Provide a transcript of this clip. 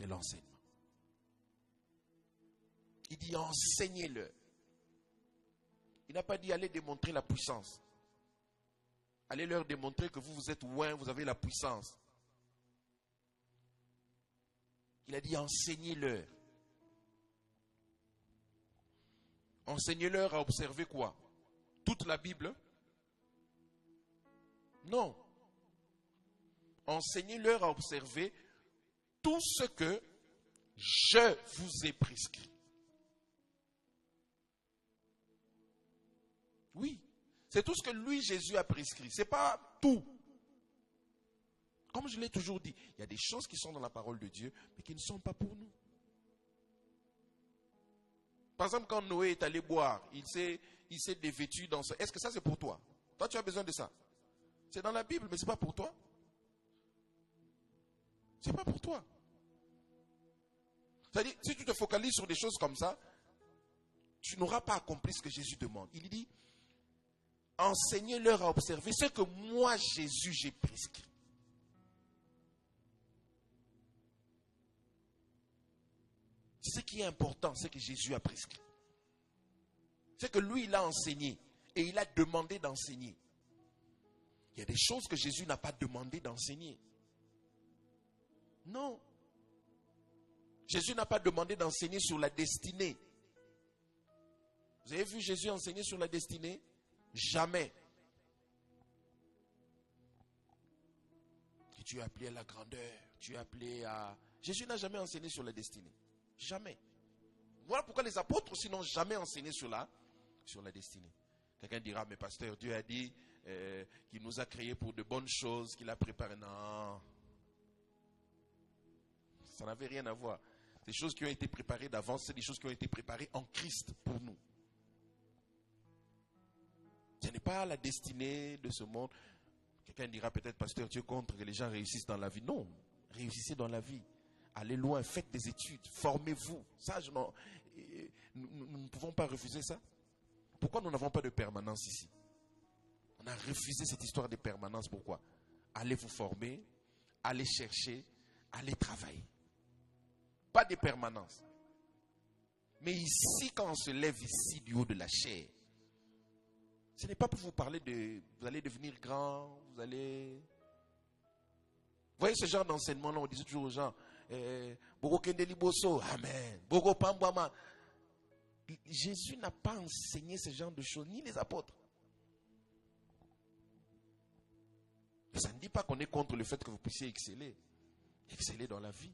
C'est l'enseignement. Il dit enseignez-leur. Il n'a pas dit allez démontrer la puissance. Allez leur démontrer que vous êtes loin, vous avez la puissance. Il a dit enseignez-leur. Enseignez-leur à observer quoi? Toute la Bible? Non. Enseignez-leur à observer tout ce que je vous ai prescrit. Oui, c'est tout ce que lui, Jésus, a prescrit. Ce n'est pas tout. Comme je l'ai toujours dit, il y a des choses qui sont dans la parole de Dieu, mais qui ne sont pas pour nous. Par exemple, quand Noé est allé boire, il s'est dévêtu dans ce... Est-ce que ça c'est pour toi? Toi, tu as besoin de ça. C'est dans la Bible, mais ce n'est pas pour toi. Ce n'est pas pour toi. C'est-à-dire, si tu te focalises sur des choses comme ça, tu n'auras pas accompli ce que Jésus demande. Il dit, enseignez-leur à observer ce que moi, Jésus, j'ai prescrit. Ce qui est important, c'est que Jésus a prescrit. C'est que lui, il a enseigné et il a demandé d'enseigner. Il y a des choses que Jésus n'a pas demandé d'enseigner. Non. Jésus n'a pas demandé d'enseigner sur la destinée. Vous avez vu Jésus enseigner sur la destinée? Jamais. Tu es appelé à la grandeur, tu es appelé à... Jésus n'a jamais enseigné sur la destinée. Jamais. Voilà pourquoi les apôtres aussi n'ont jamais enseigné sur la destinée. Quelqu'un dira, mais pasteur, Dieu a dit qu'il nous a créés pour de bonnes choses, qu'il a préparé. Non. Ça n'avait rien à voir. Des choses qui ont été préparées d'avance, c'est des choses qui ont été préparées en Christ pour nous. Ce n'est pas la destinée de ce monde. Quelqu'un dira peut-être, pasteur, tu es contre que les gens réussissent dans la vie. Non, réussissez dans la vie. Allez loin, faites des études, formez-vous. Ça, nous ne pouvons pas refuser ça. Pourquoi nous n'avons pas de permanence ici? On a refusé cette histoire de permanence. Pourquoi? Allez vous former, allez chercher, allez travailler. Pas de permanence. Mais ici, quand on se lève ici du haut de la chair, ce n'est pas pour vous parler de... Vous allez devenir grand, vous allez... Vous voyez ce genre d'enseignement-là, on disait toujours aux gens, Amen. Jésus n'a pas enseigné ce genre de choses, ni les apôtres. Ça ne dit pas qu'on est contre le fait que vous puissiez exceller. Exceller dans la vie.